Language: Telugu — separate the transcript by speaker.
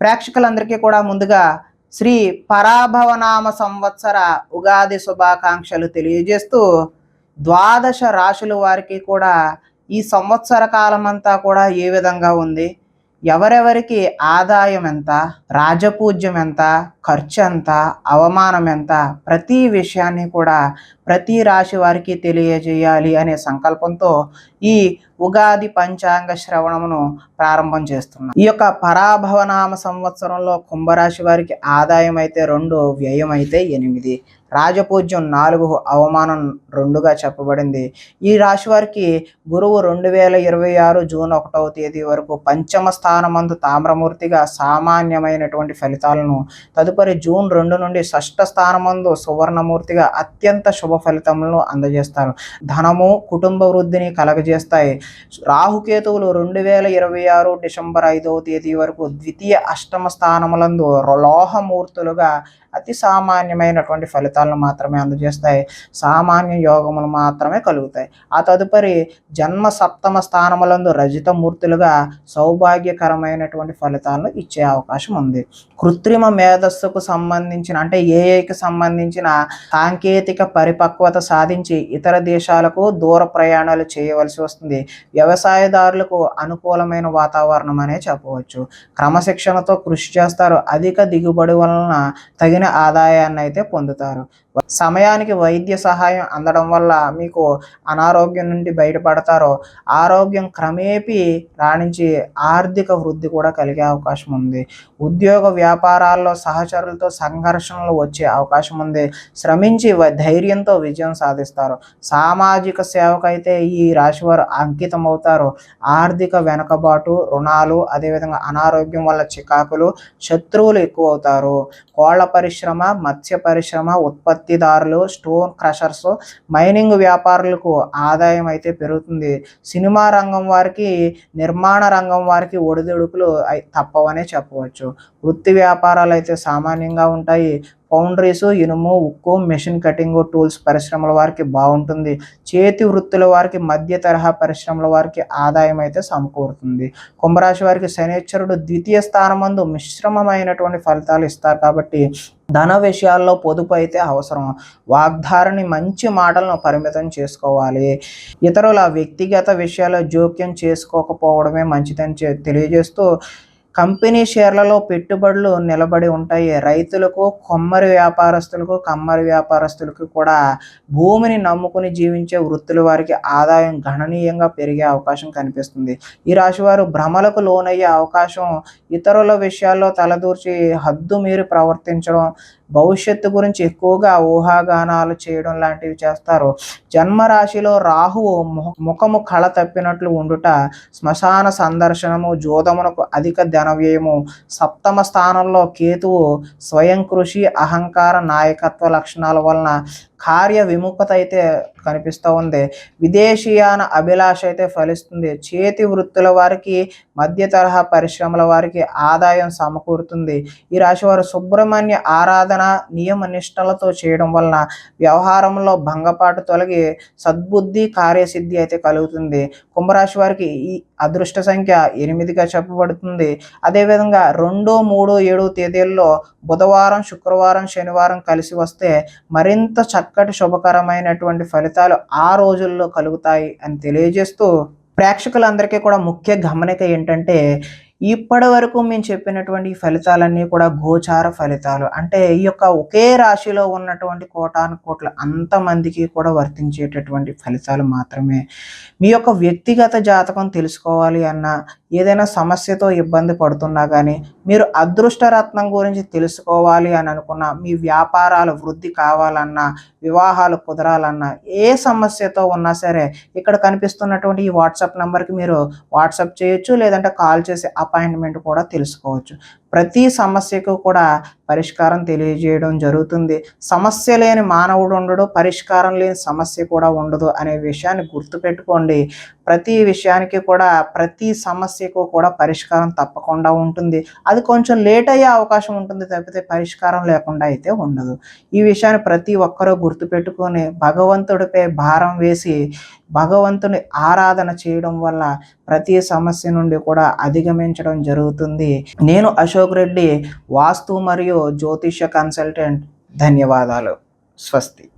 Speaker 1: ప్రేక్షకులందరికీ కూడా ముందుగా శ్రీ పరాభవనామ సంవత్సర ఉగాది శుభాకాంక్షలు తెలియజేస్తూ ద్వాదశ రాశుల వారికి కూడా ఈ సంవత్సర కాలం అంతా కూడా ఏ విధంగా ఉంది, ఎవరెవరికి ఆదాయం ఎంత, రాజపూజ్యం ఎంత, ఖర్చు ఎంత, అవమానం ఎంత, ప్రతి విషయాన్ని కూడా ప్రతి రాశి వారికి తెలియజేయాలి అనే సంకల్పంతో ఈ ఉగాది పంచాంగ శ్రవణమును ప్రారంభం చేస్తున్నాం. ఈ యొక్క పరాభవనామ సంవత్సరంలో కుంభరాశి వారికి ఆదాయం అయితే 2, వ్యయం అయితే 8, రాజపూజ్యం 4, అవమానం 2గా చెప్పబడింది. ఈ రాశి వారికి గురువు 2026 జూన్ 1వ తేదీ వరకు పంచమ స్థానమందు తామ్రమూర్తిగా సామాన్యమైనటువంటి ఫలితాలను, తదుపరి జూన్ 2 నుండి షష్ఠ స్థానమందు సువర్ణమూర్తిగా అత్యంత శుభ ఫలితములను అందజేస్తారు. ధనము, కుటుంబ వృద్ధిని కలగజేస్తాయి. రాహుకేతువులు 2026 డిసెంబర్ 5వ తేదీ వరకు ద్వితీయ అష్టమ స్థానములందు లోహమూర్తులుగా అతి సామాన్యమైనటువంటి ఫలితాలను మాత్రమే అందజేస్తాయి. సామాన్య యోగములు మాత్రమే కలుగుతాయి. ఆ తదుపరి జన్మ సప్తమ స్థానములందు రజితమూర్తులుగా సౌభాగ్యకరమైనటువంటి ఫలితాలను ఇచ్చే అవకాశం ఉంది. కృత్రిమ మేధస్సుకు సంబంధించిన అంటే ఏఐకి సంబంధించిన సాంకేతిక పరిపక్వత సాధించి ఇతర దేశాలకు దూర ప్రయాణాలు చేయవలసి వస్తుంది. వ్యవసాయదారులకు అనుకూలమైన వాతావరణం అనే చెప్పవచ్చు. క్రమశిక్షణతో కృషి చేస్తారు. అధిక దిగుబడి వలన తగిన ఆదాయాన్ని అయితే పొందుతారు. సమయానికి వైద్య సహాయం అందడం వల్ల మీకు అనారోగ్యం నుండి బయటపడతారో, ఆరోగ్యం క్రమేపీ రాణించి ఆర్థిక వృద్ధి కూడా కలిగే అవకాశం ఉంది. ఉద్యోగ వ్యాపారాల్లో సహచరులతో సంఘర్షణలు వచ్చే అవకాశం ఉంది. శ్రమించి ధైర్యంతో విజయం సాధిస్తారు. సామాజిక సేవకైతే ఈ రాశివారు అంకితం అవుతారు. ఆర్థిక వెనుకబాటు, రుణాలు, అదేవిధంగా అనారోగ్యం వల్ల చికాకులు, శత్రువులు ఎక్కువ అవుతారు. కోళ్ల పరిశ్రమ, మత్స్య పరిశ్రమ, ఉత్పత్తిదారులు, స్టోన్ క్రషర్స్, మైనింగ్ వ్యాపారులకు ఆదాయం అయితే పెరుగుతుంది. సినిమా రంగం వారికి, నిర్మాణ రంగం వారికి ఒడిదుడుకులు తప్పవనే చెప్పవచ్చు. వృత్తి వ్యాపారాలు అయితే సామాన్యంగా ఉంటాయి. ఫౌండరీస్, ఇనుము, ఉక్కు, మెషిన్ కటింగ్, టూల్స్ పరిశ్రమల వారికి బాగుంటుంది. చేతి వృత్తుల వారికి, మధ్య తరహా పరిశ్రమల వారికి ఆదాయం అయితే సమకూరుతుంది. కుంభరాశి వారికి శనీశ్వరుడు ద్వితీయ స్థానమందు మిశ్రమమైనటువంటి ఫలితాలు ఇస్తారు కాబట్టి ధన విషయాల్లో పొదుపు అయితే అవసరం. వాగ్దారిని, మంచి మాటలను పరిమితం చేసుకోవాలి. ఇతరుల వ్యక్తిగత విషయాల్లో జోక్యం చేసుకోకపోవడమే మంచిదని తెలియజేస్తూ కంపెనీ షేర్లలో పెట్టుబడులు నిలబడి ఉంటాయి. రైతులకు, కమ్మరి వ్యాపారస్తులకు కూడా భూమిని నమ్ముకుని జీవించే వృత్తుల వారికి ఆదాయం గణనీయంగా పెరిగే అవకాశం కనిపిస్తుంది. ఈ రాశివారు భ్రమలకు లోనయ్యే అవకాశం, ఇతరుల విషయాల్లో తలదూర్చి హద్దు మీరి ప్రవర్తించడం, భవిష్యత్తు గురించి ఎక్కువగా ఊహాగానాలు చేయడం లాంటివి చేస్తారు. జన్మరాశిలో రాహువు ముఖము కళ తప్పినట్లు ఉండుట, శ్మశాన సందర్శనము, జోదమునకు అధిక ధన వ్యయము, సప్తమ స్థానంలో కేతువు స్వయం కృషి, అహంకార, నాయకత్వ లక్షణాల వలన కార్య విముఖత అయితే కనిపిస్తూ ఉంది. విదేశీయాన అభిలాష అయితే ఫలిస్తుంది. చేతి వృత్తుల వారికి, మధ్య తరహా పరిశ్రమల వారికి ఆదాయం సమకూరుతుంది. ఈ రాశివారు సుబ్రహ్మణ్య ఆరాధన నియమ నిష్టలతో చేయడం వలన వ్యవహారంలో భంగపాటు తొలగి సద్బుద్ధి, కార్యసిద్ధి అయితే కలుగుతుంది. కుంభరాశి వారికి ఈ అదృష్ట సంఖ్య 8గా చెప్పబడుతుంది. అదేవిధంగా 2, 3, 7 తేదీల్లో బుధవారం, శుక్రవారం, శనివారం కలిసి వస్తే మరింత చక్కటి శుభకరమైనటువంటి ఫలితాలు ఆ రోజుల్లో కలుగుతాయి అని తెలియజేస్తూ ప్రేక్షకులందరికీ కూడా ముఖ్య గమనిక ఏంటంటే, ఇప్పటి వరకు మేము చెప్పినటువంటి ఫలితాలన్నీ కూడా గోచార ఫలితాలు. అంటే ఈ యొక్క ఒకే రాశిలో ఉన్నటువంటి కోటాను కోట్ల అంతమందికి కూడా వర్తించేటటువంటి ఫలితాలు మాత్రమే. మీ యొక్క వ్యక్తిగత జాతకం తెలుసుకోవాలి అన్నా, ఏదైనా సమస్యతో ఇబ్బంది పడుతున్నా కానీ, మీరు అదృష్ట రత్నం గురించి తెలుసుకోవాలి అని అనుకున్నా, మీ వ్యాపారాలు వృద్ధి కావాలన్నా, వివాహాలు కుదరాలన్నా, ఏ సమస్యతో ఉన్నా సరే ఇక్కడ కనిపిస్తున్నటువంటి ఈ వాట్సాప్ నెంబర్కి మీరు వాట్సాప్ చేయొచ్చు, లేదంటే కాల్ చేసి అపాయింట్మెంట్ కూడా తెలుసుకోవచ్చు. ప్రతి సమస్యకు కూడా పరిష్కారం తెలియజేయడం జరుగుతుంది. సమస్య లేని మానవుడు ఉండడు, పరిష్కారం లేని సమస్య కూడా ఉండదు అనే విషయాన్ని గుర్తుపెట్టుకోండి. ప్రతి విషయానికి కూడా, ప్రతి సమస్యకు కూడా పరిష్కారం తప్పకుండా ఉంటుంది. అది కొంచెం లేట్ అయ్యే అవకాశం ఉంటుంది తప్పితే పరిష్కారం లేకుండా అయితే ఉండదు. ఈ విషయాన్ని ప్రతి ఒక్కరూ గుర్తుపెట్టుకొని భగవంతుడిపై భారం వేసి భగవంతుని ఆరాధన చేయడం వల్ల ప్రతి సమస్య నుండి కూడా అధిగమించడం జరుగుతుంది. నేను అశోక్ రెడ్డి, వాస్తు మరియు జ్యోతిష్య కన్సల్టెంట్. ధన్యవాదాలు. స్వస్తి.